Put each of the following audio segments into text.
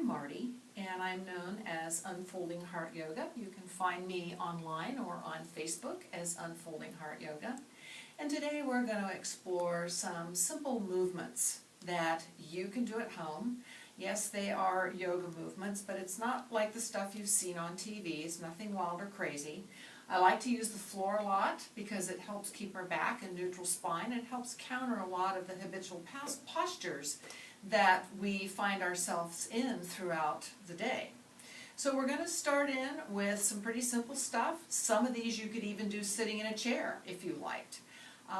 I'm Marty, and I'm known as Unfolding Heart Yoga. You can find me online or on Facebook as Unfolding Heart Yoga. And today we're going to explore some simple movements that you can do at home. Yes, they are yoga movements, but it's not like the stuff you've seen on TV. It's nothing wild or crazy. I like to use the floor a lot because it helps keep our back in neutral spine. It helps counter a lot of the habitual postures that we find ourselves in throughout the day. So we're going to start in with some pretty simple stuff. Some of these you could even do sitting in a chair if you liked.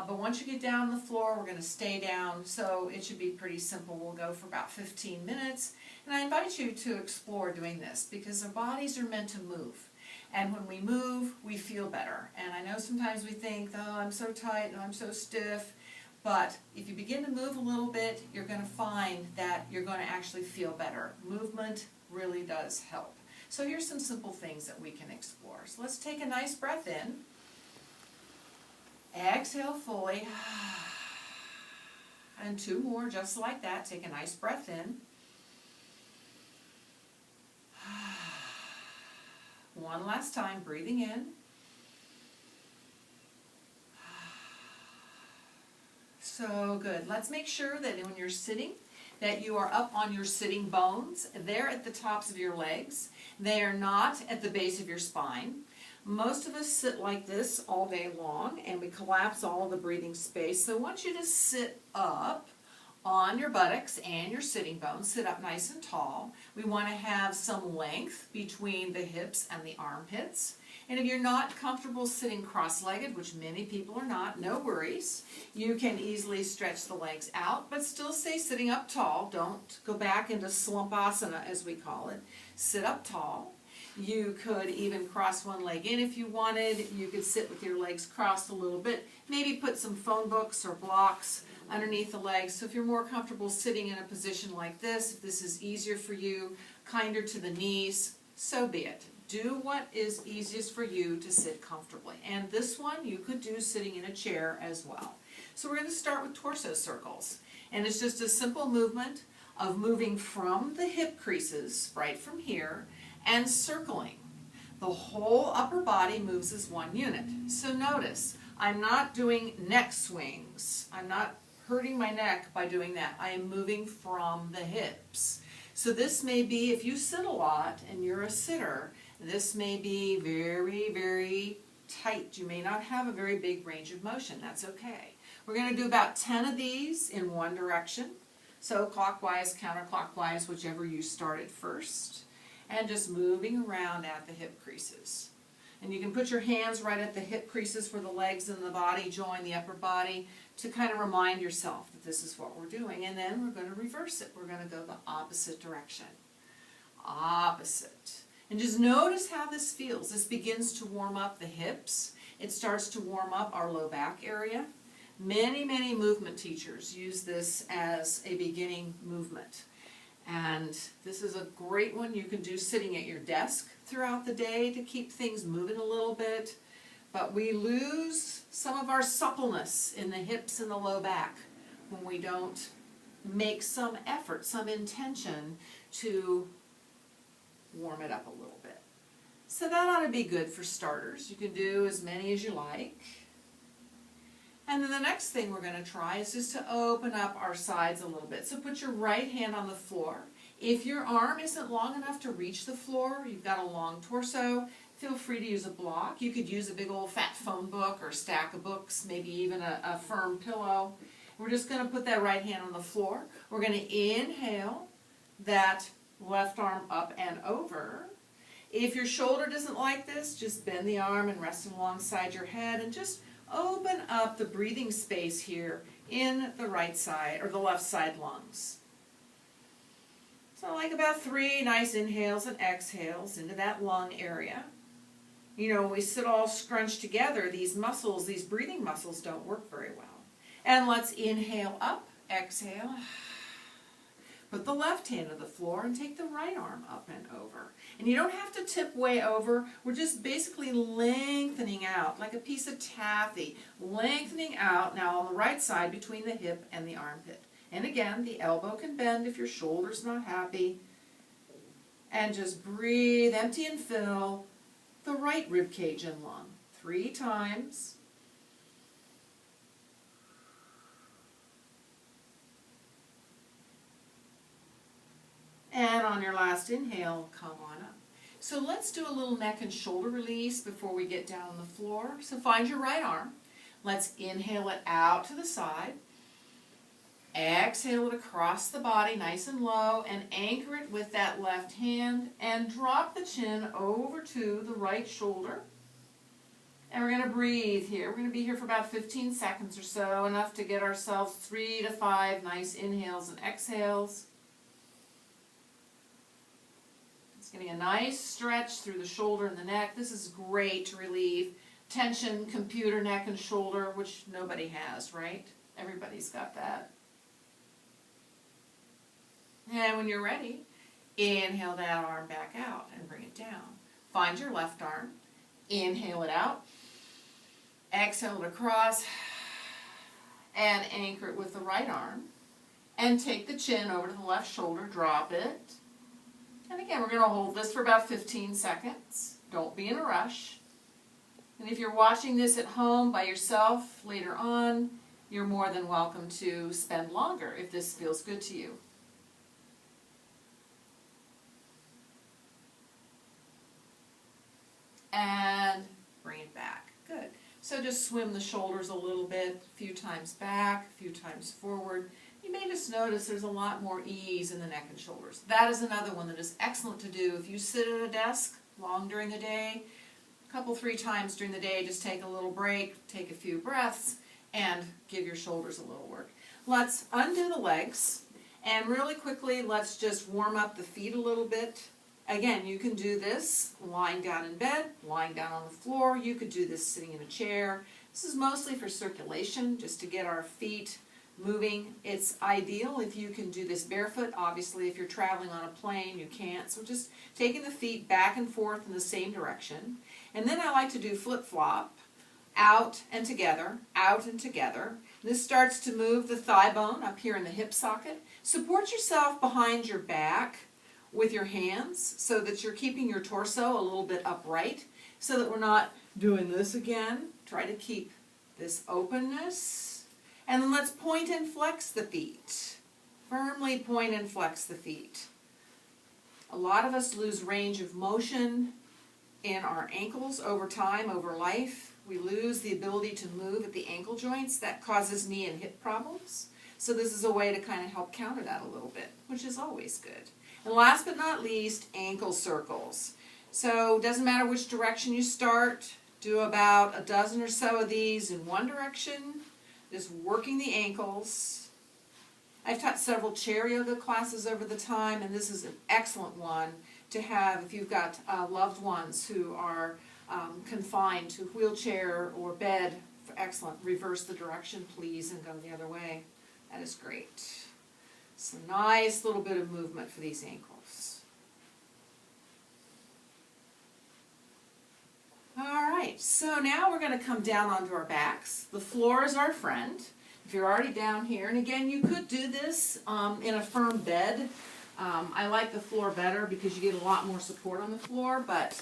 But once you get down on the floor, we're going to stay down, so it should be pretty simple. We'll go for about 15 minutes. And I invite you to explore doing this because our bodies are meant to move. And when we move, we feel better. And I know sometimes we think, oh, I'm so tight, and I'm so stiff. But if you begin to move a little bit, you're going to find that you're going to actually feel better. Movement really does help. So here's some simple things that we can explore. So let's take a nice breath in. Exhale fully. And two more just like that. Take a nice breath in. One last time, breathing in. So good. Let's make sure that when you're sitting, that you are up on your sitting bones. They're at the tops of your legs. They are not at the base of your spine. Most of us sit like this all day long, and we collapse all of the breathing space. So I want you to sit up on your buttocks and your sitting bones. Sit up nice and tall. We want to have some length between the hips and the armpits. And if you're not comfortable sitting cross-legged, which many people are not, no worries. You can easily stretch the legs out, but still stay sitting up tall. Don't go back into slumpasana, as we call it. Sit up tall. You could even cross one leg in if you wanted. You could sit with your legs crossed a little bit. Maybe put some phone books or blocks underneath the legs. So if you're more comfortable sitting in a position like this, if this is easier for you, kinder to the knees, so be it. Do what is easiest for you to sit comfortably. And this one you could do sitting in a chair as well. So we're going to start with torso circles. And it's just a simple movement of moving from the hip creases, right from here, and circling. The whole upper body moves as one unit. So notice, I'm not doing neck swings. I'm not hurting my neck by doing that. I am moving from the hips. So this may be, if you sit a lot and you're a sitter, this may be very, very tight. You may not have a very big range of motion. That's okay. We're going to do about 10 of these in one direction. So clockwise, counterclockwise, whichever you started first. And just moving around at the hip creases. And you can put your hands right at the hip creases where the legs and the body join the upper body to kind of remind yourself that this is what we're doing. And then we're going to reverse it. We're going to go the opposite direction. Opposite. And just notice how this feels. This begins to warm up the hips. It starts to warm up our low back area. Many, many movement teachers use this as a beginning movement. And this is a great one you can do sitting at your desk throughout the day to keep things moving a little bit. But we lose some of our suppleness in the hips and the low back when we don't make some effort, some intention to warm it up a little bit. So that ought to be good for starters. You can do as many as you like. And then the next thing we're going to try is just to open up our sides a little bit. So put your right hand on the floor. If your arm isn't long enough to reach the floor, you've got a long torso, feel free to use a block. You could use a big old fat phone book or a stack of books, maybe even a firm pillow. We're just going to put that right hand on the floor. We're going to inhale that left arm up and over. If your shoulder doesn't like this, just bend the arm and rest it alongside your head and just open up the breathing space here in the right side or the left side lungs. So like about 3 nice inhales and exhales into that lung area. You know, when we sit all scrunched together, these muscles, these breathing muscles don't work very well. And let's inhale up, exhale. Put the left hand on the floor and take the right arm up and over. And you don't have to tip way over. We're just basically lengthening out like a piece of taffy. Lengthening out now on the right side between the hip and the armpit. And again, the elbow can bend if your shoulder's not happy. And just breathe, empty and fill the right rib cage and lung 3 times. And on your last inhale, come on up. So let's do a little neck and shoulder release before we get down on the floor. So find your right arm. Let's inhale it out to the side. Exhale it across the body, nice and low, and anchor it with that left hand, and drop the chin over to the right shoulder. And we're going to breathe here. We're going to be here for about 15 seconds or so, enough to get ourselves 3 to 5 nice inhales and exhales. It's getting a nice stretch through the shoulder and the neck. This is great to relieve tension, computer, neck, and shoulder, which nobody has, right? Everybody's got that. And when you're ready, inhale that arm back out and bring it down. Find your left arm. Inhale it out. Exhale it across. And anchor it with the right arm. And take the chin over to the left shoulder. Drop it. And again, we're going to hold this for about 15 seconds. Don't be in a rush. And if you're watching this at home by yourself later on, you're more than welcome to spend longer if this feels good to you. And bring it back. Good. So just swim the shoulders a little bit, a few times back, a few times forward. You may just notice there's a lot more ease in the neck and shoulders. That is another one that is excellent to do if you sit at a desk long during the day. A couple, 3 times during the day, just take a little break, take a few breaths, and give your shoulders a little work. Let's undo the legs, and really quickly, let's just warm up the feet a little bit. Again, you can do this lying down in bed, lying down on the floor. You could do this sitting in a chair. This is mostly for circulation, just to get our feet moving. It's ideal if you can do this barefoot. Obviously, if you're traveling on a plane, you can't. So just taking the feet back and forth in the same direction. And then I like to do flip-flop, out and together, out and together. This starts to move the thigh bone up here in the hip socket. Support yourself behind your back with your hands so that you're keeping your torso a little bit upright so that we're not doing this again. Try to keep this openness. And then let's point and flex the feet. Firmly point and flex the feet. A lot of us lose range of motion in our ankles over time, over life. We lose the ability to move at the ankle joints. That causes knee and hip problems. So this is a way to kind of help counter that a little bit, which is always good. And last but not least, ankle circles. So it doesn't matter which direction you start. Do about a dozen or so of these in one direction, just working the ankles. I've taught several chair yoga classes over the time, and this is an excellent one to have if you've got loved ones who are confined to wheelchair or bed. Excellent. Reverse the direction, please, and go the other way. That is great. It's a nice little bit of movement for these ankles. All right, so now we're going to come down onto our backs. The floor is our friend. If you're already down here, and again, you could do this in a firm bed. I like the floor better because you get a lot more support on the floor, but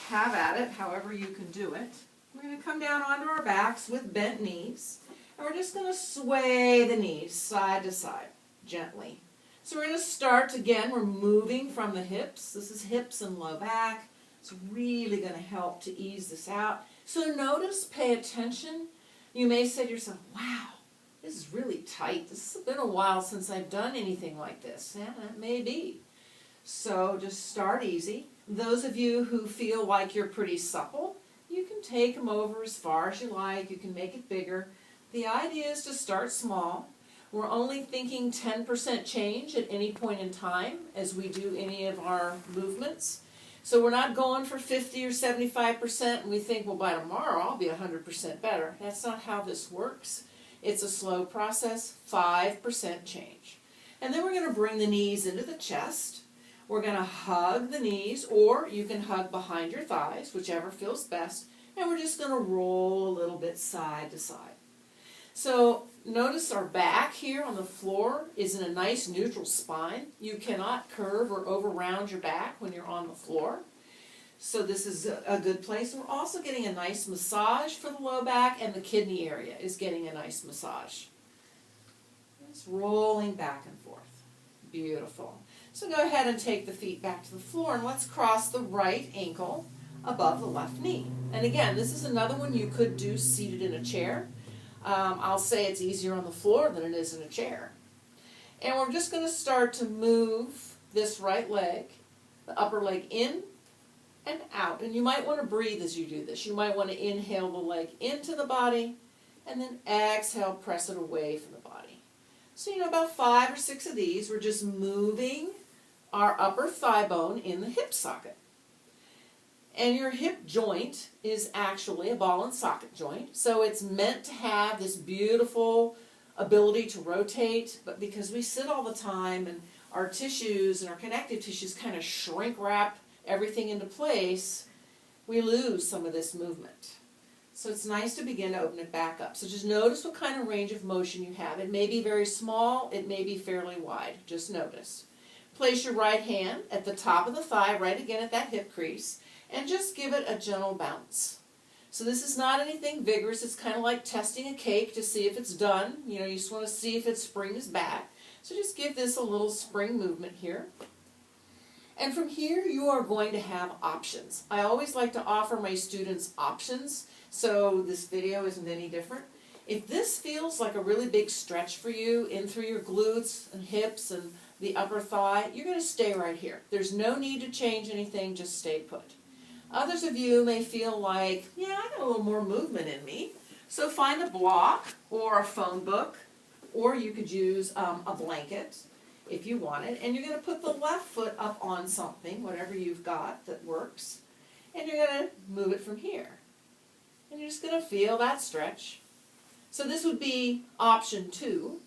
have at it however you can do it. We're going to come down onto our backs with bent knees, and we're just going to sway the knees side to side. Gently. So we're going to start again. We're moving from the hips. This is hips and low back. It's really going to help to ease this out. So notice, pay attention. You may say to yourself, wow, this is really tight. This has been a while since I've done anything like this. Yeah, that may be. So just start easy. Those of you who feel like you're pretty supple, you can take them over as far as you like. You can make it bigger. The idea is to start small. We're only thinking 10% change at any point in time as we do any of our movements. So we're not going for 50 or 75% and we think, well, by tomorrow I'll be 100% better. That's not how this works. It's a slow process, 5% change. And then we're going to bring the knees into the chest. We're going to hug the knees, or you can hug behind your thighs, whichever feels best. And we're just going to roll a little bit side to side. So notice our back here on the floor is in a nice neutral spine. You cannot curve or over round your back when you're on the floor. So this is a good place. We're also getting a nice massage for the low back, and the kidney area is getting a nice massage. It's rolling back and forth. Beautiful. So go ahead and take the feet back to the floor, and let's cross the right ankle above the left knee. And again, this is another one you could do seated in a chair. I'll say it's easier on the floor than it is in a chair. And we're just going to start to move this right leg, the upper leg in and out. And you might want to breathe as you do this. You might want to inhale the leg into the body and then exhale, press it away from the body. So about 5 or 6 of these, we're just moving our upper thigh bone in the hip socket. And your hip joint is actually a ball and socket joint. So it's meant to have this beautiful ability to rotate, but because we sit all the time and our tissues and our connective tissues kind of shrink wrap everything into place, we lose some of this movement. So it's nice to begin to open it back up. So just notice what kind of range of motion you have. It may be very small, it may be fairly wide. Just notice. Place your right hand at the top of the thigh, right again at that hip crease, and just give it a gentle bounce. So this is not anything vigorous. It's kind of like testing a cake to see if it's done. You just want to see if its spring is back. So just give this a little spring movement here. And from here, you are going to have options. I always like to offer my students options, so this video isn't any different. If this feels like a really big stretch for you in through your glutes and hips and the upper thigh, you're going to stay right here. There's no need to change anything, just stay put. Others of you may feel like, yeah, I got a little more movement in me. So find a block or a phone book, or you could use a blanket if you want it, and you're going to put the left foot up on something, whatever you've got that works, and you're going to move it from here. And you're just going to feel that stretch. So this would be option 2.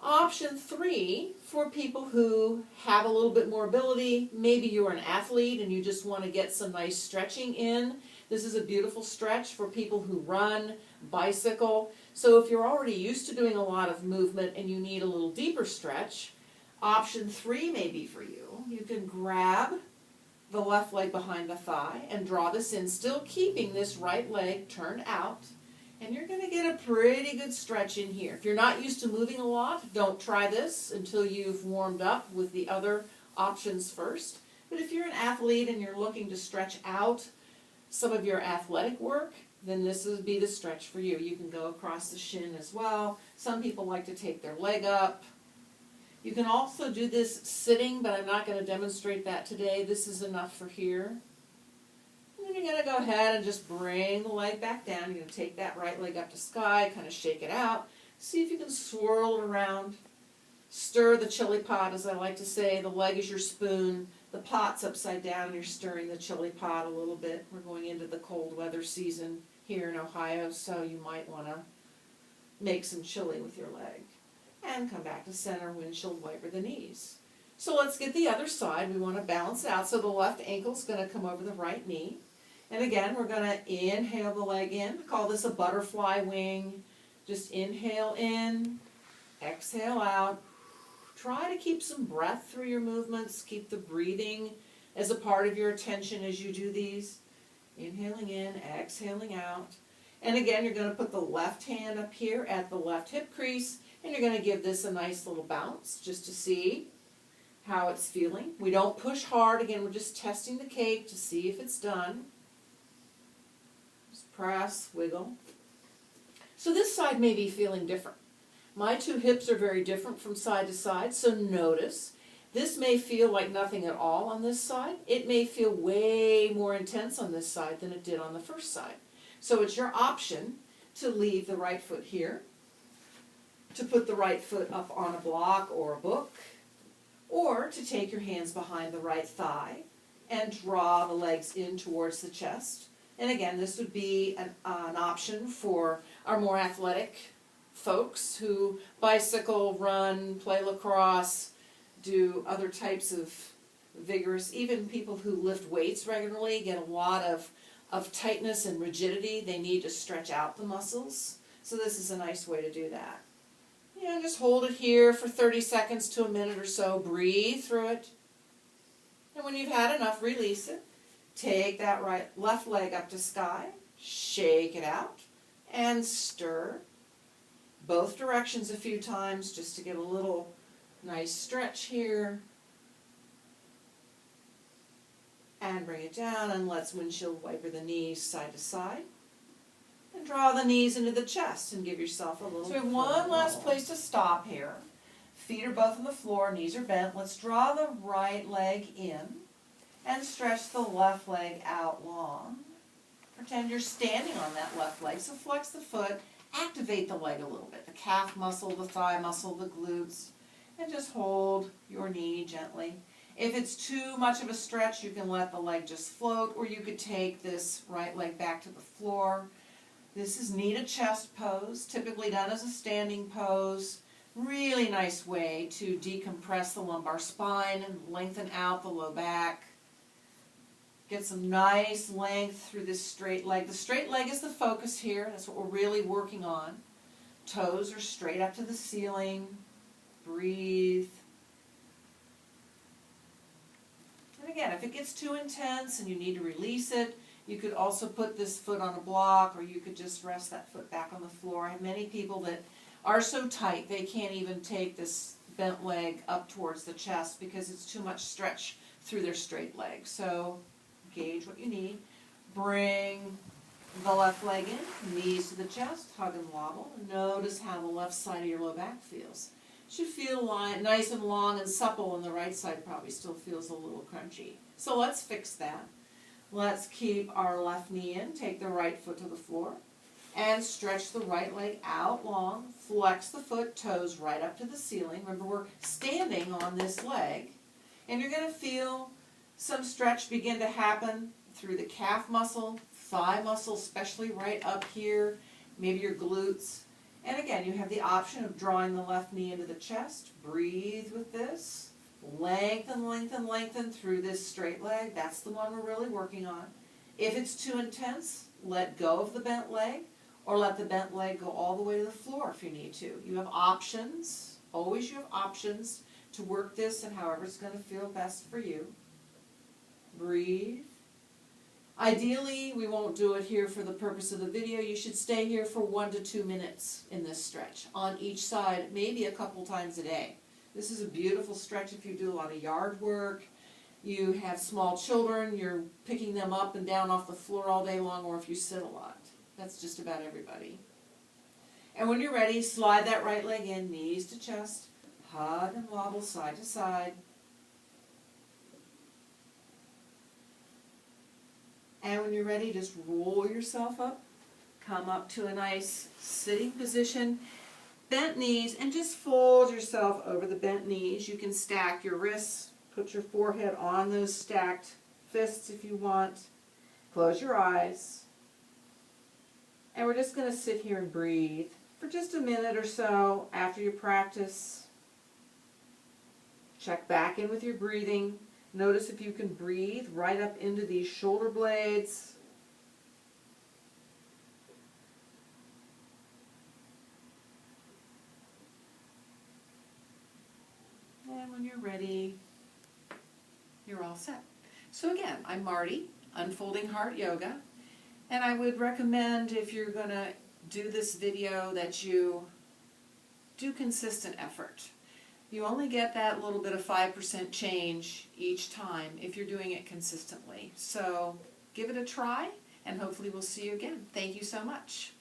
Option 3, for people who have a little bit more ability, maybe you're an athlete and you just want to get some nice stretching in. This is a beautiful stretch for people who run, bicycle. So if you're already used to doing a lot of movement and you need a little deeper stretch, option 3 may be for you. You can grab the left leg behind the thigh and draw this in, still keeping this right leg turned out. And you're going to get a pretty good stretch in here. If you're not used to moving a lot, don't try this until you've warmed up with the other options first. But if you're an athlete and you're looking to stretch out some of your athletic work, then this would be the stretch for you. You can go across the shin as well. Some people like to take their leg up. You can also do this sitting, but I'm not going to demonstrate that today. This is enough for here. And then you're going to go ahead and just bring the leg back down. You're going to take that right leg up to sky, kind of shake it out. See if you can swirl it around. Stir the chili pot, as I like to say. The leg is your spoon. The pot's upside down, and you're stirring the chili pot a little bit. We're going into the cold weather season here in Ohio, so you might want to make some chili with your leg. And come back to center, windshield wiper the knees. So let's get the other side. We want to balance it out. So the left ankle's going to come over the right knee. And again, we're going to inhale the leg in. I call this a butterfly wing. Just inhale in, exhale out. Try to keep some breath through your movements. Keep the breathing as a part of your attention as you do these. Inhaling in, exhaling out. And again, you're going to put the left hand up here at the left hip crease, and you're going to give this a nice little bounce just to see how it's feeling. We don't push hard. Again, we're just testing the cake to see if it's done. Just press, wiggle. So this side may be feeling different. My 2 hips are very different from side to side, so notice. This may feel like nothing at all on this side. It may feel way more intense on this side than it did on the first side. So it's your option to leave the right foot here, to put the right foot up on a block or a book, or to take your hands behind the right thigh and draw the legs in towards the chest. And again, this would be an option for our more athletic folks who bicycle, run, play lacrosse, do other types of vigorous, even people who lift weights regularly get a lot of tightness and rigidity. They need to stretch out the muscles So this is a nice way to do that. Yeah, just hold it here for 30 seconds to a minute or so. Breathe through it. And when you've had enough, release it. Take that left leg up to sky. Shake it out. And stir. Both directions a few times just to get a little nice stretch here. And bring it down, and let's windshield wiper the knees side to side. And draw the knees into the chest and give yourself a little. So we have one last place to stop here. Feet are both on the floor, knees are bent. Let's draw the right leg in and stretch the left leg out long. Pretend you're standing on that left leg, so flex the foot, activate the leg a little bit. The calf muscle, the thigh muscle, the glutes, and just hold your knee gently. If it's too much of a stretch, you can let the leg just float, or you could take this right leg back to the floor. This is knee to chest pose, typically done as a standing pose. Really nice way to decompress the lumbar spine and lengthen out the low back. Get some nice length through this straight leg. The straight leg is the focus here. That's what we're really working on. Toes are straight up to the ceiling. Breathe. And again, if it gets too intense and you need to release it, you could also put this foot on a block, or you could just rest that foot back on the floor. I have many people that are so tight they can't even take this bent leg up towards the chest because it's too much stretch through their straight leg. So gauge what you need. Bring the left leg in, knees to the chest, hug and wobble. Notice how the left side of your low back feels. Should feel nice and long and supple, and the right side probably still feels a little crunchy. So let's fix that. Let's keep our left knee in, take the right foot to the floor, and stretch the right leg out long. Flex the foot, toes right up to the ceiling. Remember, we're standing on this leg, and you're going to feel some stretch begin to happen through the calf muscle, thigh muscle, especially right up here, maybe your glutes. And again, you have the option of drawing the left knee into the chest. Breathe with this. Lengthen, lengthen, lengthen through this straight leg. That's the one we're really working on. If it's too intense, let go of the bent leg, or let the bent leg go all the way to the floor if you need to. You have options. Always you have options to work this and however it's going to feel best for you. Breathe. Ideally, we won't do it here for the purpose of the video. You should stay here for 1 to 2 minutes in this stretch on each side, maybe a couple times a day. This is a beautiful stretch if you do a lot of yard work, you have small children, you're picking them up and down off the floor all day long, or if you sit a lot. That's just about everybody. And when you're ready, slide that right leg in, knees to chest, hug and wobble side to side. And when you're ready, just roll yourself up, come up to a nice sitting position, bent knees, and just fold yourself over the bent knees. You can stack your wrists, put your forehead on those stacked fists if you want. Close your eyes. And we're just going to sit here and breathe for just a minute or so after your practice. Check back in with your breathing. Notice if you can breathe right up into these shoulder blades. And when you're ready, you're all set. So again, I'm Marty, Unfolding Heart Yoga, and I would recommend, if you're going to do this video, that you do consistent effort. You only get that little bit of 5% change each time if you're doing it consistently. So give it a try, and hopefully we'll see you again. Thank you so much.